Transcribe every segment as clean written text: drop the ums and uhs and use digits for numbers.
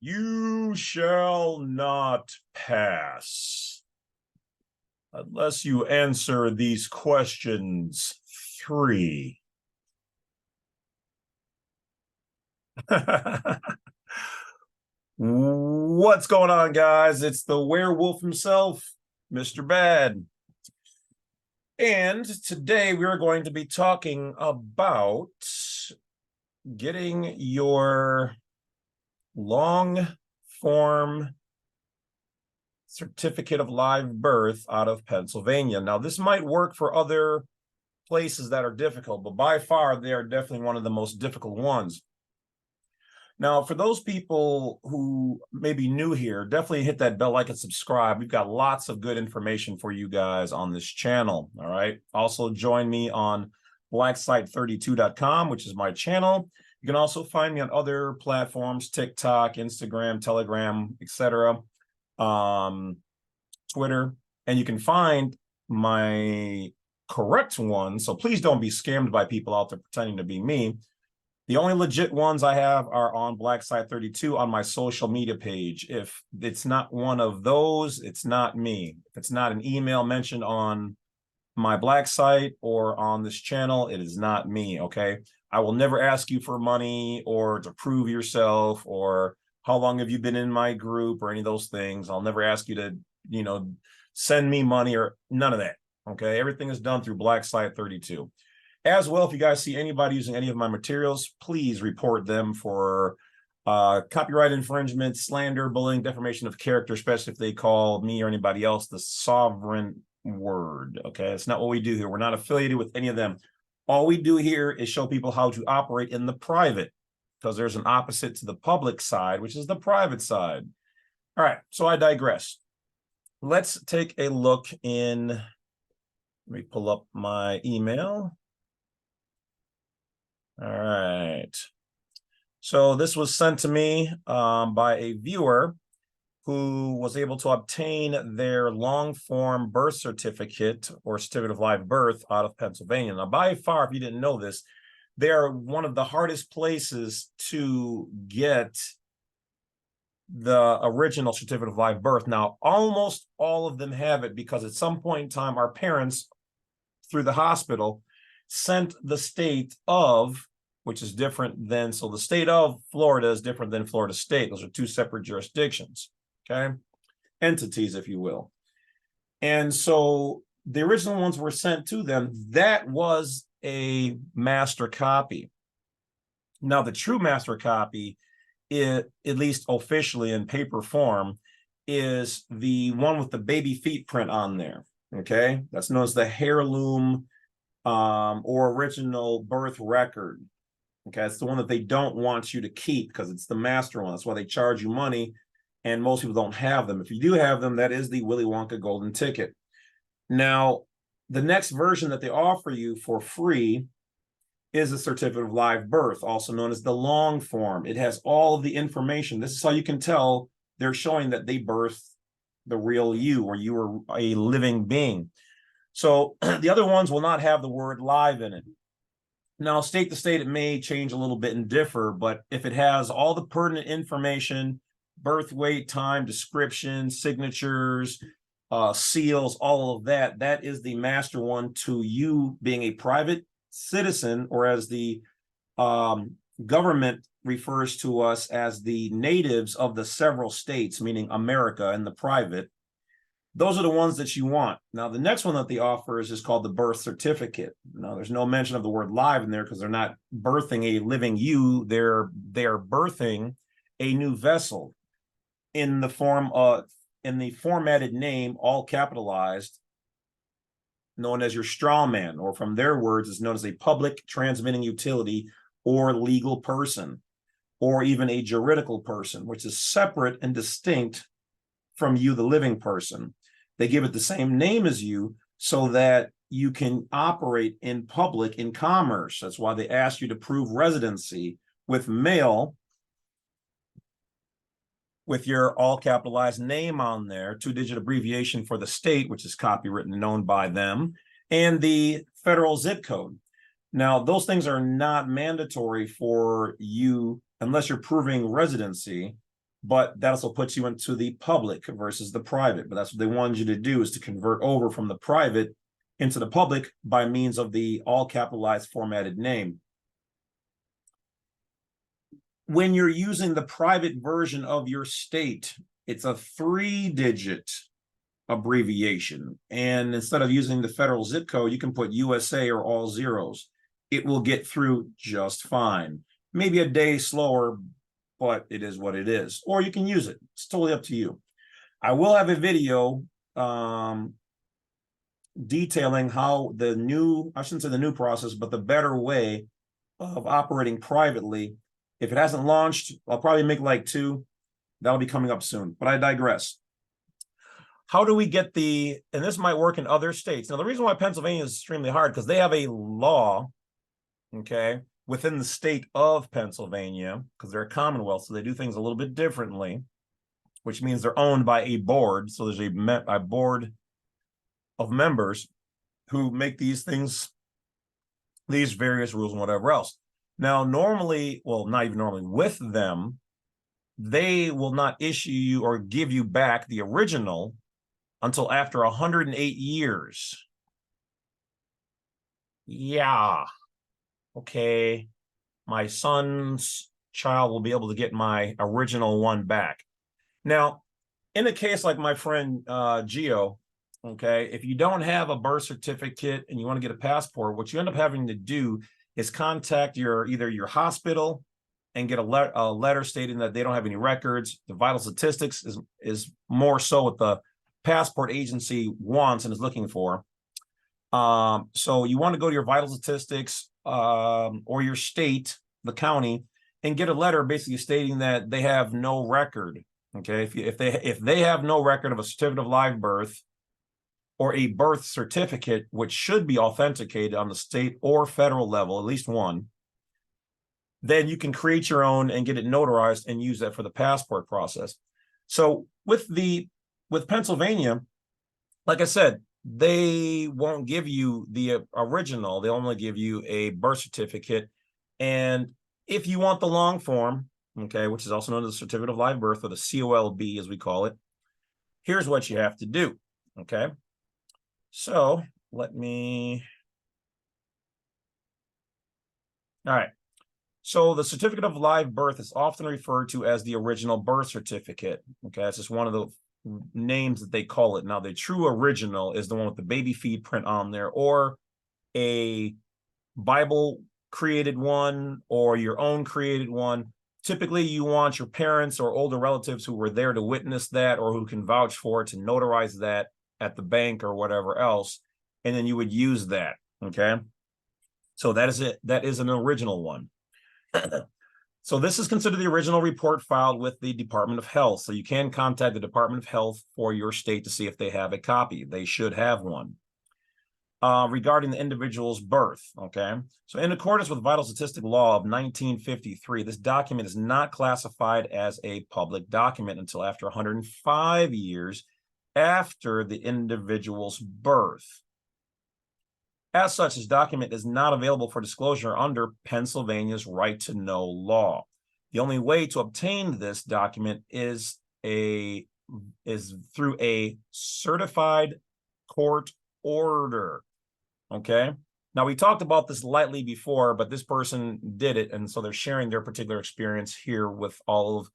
You shall not pass unless you answer these questions 3. What's going on, guys? It's the werewolf himself, Mr. Bad. And today we are going to be talking about getting your long form certificate of live birth out of Pennsylvania. Now, this might work for other places that are difficult, but by far they are definitely one of the most difficult ones. Now, for those people who may be new here, definitely hit that bell, like, and subscribe. We've got lots of good information for you guys on this channel, all right? Also, join me on blacksite32.com, which is my channel. You can also find me on other platforms, TikTok, Instagram, Telegram, etc., Twitter, and you can find my correct one. So please don't be scammed by people out there pretending to be me. The only legit ones I have are on blacksite32 on my social media page. If it's not one of those, it's not me. If it's not an email mentioned on my black site or on this channel, it is not me, okay? I will never ask you for money or to prove yourself or how long have you been in my group or any of those things. I'll never ask you to, send me money or none of that, okay? Everything is done through blacksite32. As well, if you guys see anybody using any of my materials, please report them for copyright infringement, slander, bullying, defamation of character, especially if they call me or anybody else the sovereign word, okay? It's not what we do here. We're not affiliated with any of them. All we do here is show people how to operate in the private, because there's an opposite to the public side, which is the private side. All right, so I digress. Let's take a look in, let me pull up my email. All right. So this was sent to me by a viewer who was able to obtain their long form birth certificate or certificate of live birth out of Pennsylvania. Now, by far, if you didn't know this, they are one of the hardest places to get the original certificate of live birth. Now, almost all of them have it because at some point in time, our parents, through the hospital, sent the state of, which is different than, so the state of Florida is different than Florida State. Those are two separate jurisdictions, okay? Entities, if you will. And so the original ones were sent to them. That was a master copy. Now, the true master copy, at least officially in paper form, is the one with the baby feet print on there, okay? That's known as the heirloom or original birth record. Okay, it's the one that they don't want you to keep because it's the master one. That's why they charge you money, and most people don't have them. If you do have them, that is the Willy Wonka golden ticket. Now, the next version that they offer you for free is a certificate of live birth, also known as the long form. It has all of the information. This is how you can tell they're showing that they birthed the real you, or you were a living being. So the other ones will not have the word live in it. Now, state to state, it may change a little bit and differ, but if it has all the pertinent information, birth weight, time, description, signatures, seals, all of that, that is the master one to you being a private citizen, or as the government refers to us as the natives of the several states, meaning America and the private. Those are the ones that you want. Now, the next one that they offer is called the birth certificate. Now, there's no mention of the word live in there because they're not birthing a living you. They're birthing a new vessel in the form of, in the formatted name, all capitalized, known as your straw man, or from their words, is known as a public transmitting utility or legal person, or even a juridical person, which is separate and distinct from you, the living person. They give it the same name as you so that you can operate in public in commerce. That's why they ask you to prove residency with mail, with your all capitalized name on there, 2-digit abbreviation for the state, which is copywritten and known by them, and the federal zip code. Now, those things are not mandatory for you unless you're proving residency. but that also puts you into the public versus the private. But that's what they wanted you to do, is to convert over from the private into the public by means of the all capitalized formatted name. When you're using the private version of your state, it's a 3-digit abbreviation. And instead of using the federal zip code, you can put USA or all zeros. It will get through just fine. Maybe a day slower, but it is what it is. Or you can use it. It's totally up to you. I will have a video detailing how the new, I shouldn't say the new process, but the better way of operating privately. If it hasn't launched, I'll probably make like 2. That'll be coming up soon, but I digress. How do we get the, and this might work in other states. Now, the reason why Pennsylvania is extremely hard, because they have a law, okay, within the state of Pennsylvania, because they're a commonwealth, so they do things a little bit differently, which means they're owned by a board. So there's a board of members who make these things, these various rules and whatever else. Now, normally, well, not even normally, with them, they will not issue you or give you back the original until after 108 years. Yeah. Okay. My son's child will be able to get my original one back. Now, in a case like my friend Gio, okay, if you don't have a birth certificate and you want to get a passport, what you end up having to do is contact either your hospital and get a letter stating that they don't have any records. The vital statistics is more so what the passport agency wants and is looking for. So you want to go to your vital statistics or your state, the county, and get a letter basically stating that they have no record. Okay, if they have no record of a certificate of live birth or a birth certificate, which should be authenticated on the state or federal level, at least one, then you can create your own and get it notarized and use that for the passport process. So with Pennsylvania, like I said, they won't give you the original. They only give you a birth certificate. And if you want the long form, okay, which is also known as the certificate of live birth, or the COLB as we call it, here's what you have to do, okay? So let me, all right. So the certificate of live birth is often referred to as the original birth certificate. Okay, that's just one of the names that they call it. Now, the true original is the one with the baby feed print on there, or a Bible created one, or your own created one. Typically, you want your parents or older relatives who were there to witness that, or who can vouch for it, to notarize that at the bank or whatever else, and then you would use that. Okay, so that is it. That is an original one. So this is considered the original report filed with the Department of Health. So you can contact the Department of Health for your state to see if they have a copy. They should have one. Regarding the individual's birth, okay? So in accordance with Vital Statistic Law of 1953, this document is not classified as a public document until after 105 years after the individual's birth. As such, this document is not available for disclosure under Pennsylvania's right-to-know law. The only way to obtain this document is through a certified court order. Okay. Now, we talked about this lightly before, but this person did it, and so they're sharing their particular experience here with all of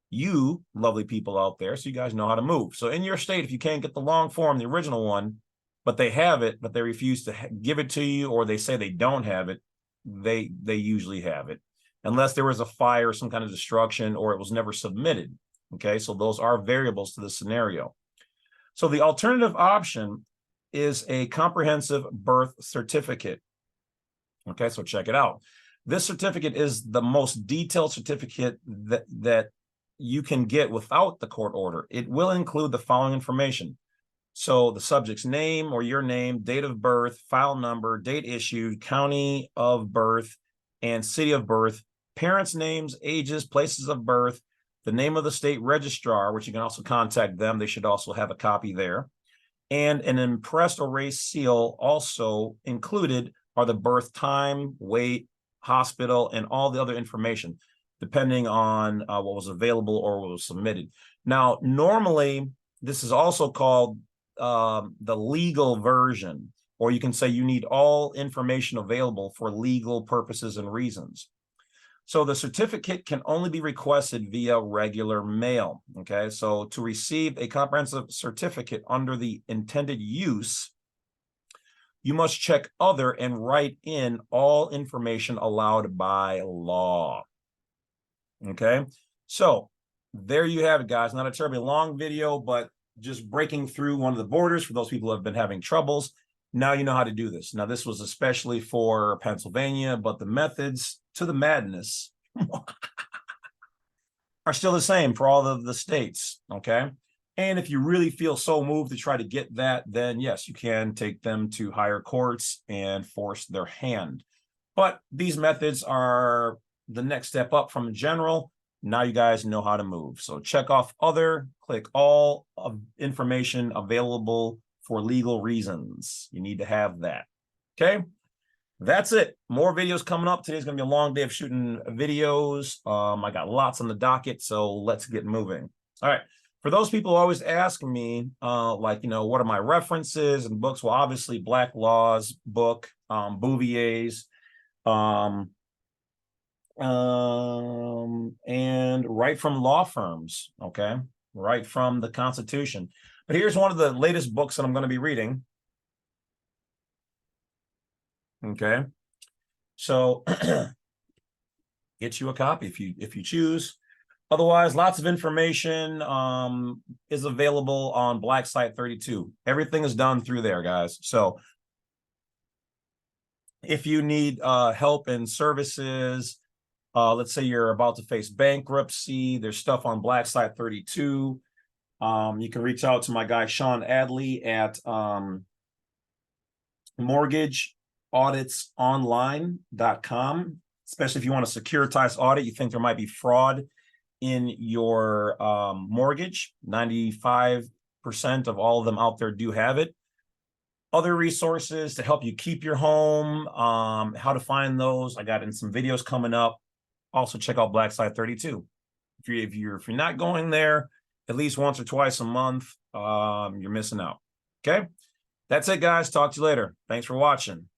you lovely people out there, so you guys know how to move. So in your state, if you can't get the long form, the original one, but they have it, but they refuse to give it to you, or they say they don't have it, they usually have it, unless there was a fire, some kind of destruction, or it was never submitted. Okay, so those are variables to the scenario. So the alternative option is a comprehensive birth certificate. Okay, so check it out. This certificate is the most detailed certificate that you can get without the court order. It will include the following information. So the subject's name or your name, date of birth, file number, date issued, county of birth, and city of birth, parents' names, ages, places of birth, the name of the state registrar, which you can also contact them. They should also have a copy there. And an impressed or raised seal. Also included are the birth time, weight, hospital, and all the other information. depending on what was available or what was submitted. Now, normally, this is also called the legal version, or you can say you need all information available for legal purposes and reasons. So the certificate can only be requested via regular mail, okay? So to receive a comprehensive certificate under the intended use, you must check other and write in all information allowed by law, okay? So there you have it, guys. Not a terribly long video, but just breaking through one of the borders for those people who have been having troubles. Now you know how to do this. Now, this was especially for Pennsylvania, but the methods to the madness are still the same for all of the states, okay? And if you really feel so moved to try to get that, then yes, you can take them to higher courts and force their hand. But these methods are the next step up from general. Now you guys know how to move. So check off other, click all of information available for legal reasons. You need to have that. Okay, that's it. More videos coming up. Today's gonna be a long day of shooting videos. I got lots on the docket, so let's get moving. All right. For those people who always ask me, like, you know, what are my references and books? Well, obviously Black Law's book, Bouvier's, and right from law firms, okay, right from the Constitution. But here's one of the latest books that I'm going to be reading. Okay, so get you a copy if you choose. Otherwise, lots of information is available on Black Site 32. Everything is done through there, guys. So if you need help and services, let's say you're about to face bankruptcy, there's stuff on Black Site 32. You can reach out to my guy, Sean Adley at mortgageauditsonline.com, especially if you want a securitized audit, you think there might be fraud in your mortgage. 95% of all of them out there do have it. Other resources to help you keep your home, how to find those, I got in some videos coming up. Also check out Black Site 32. If you're not going there at least once or twice a month, you're missing out. Okay, that's it, guys. Talk to you later. Thanks for watching.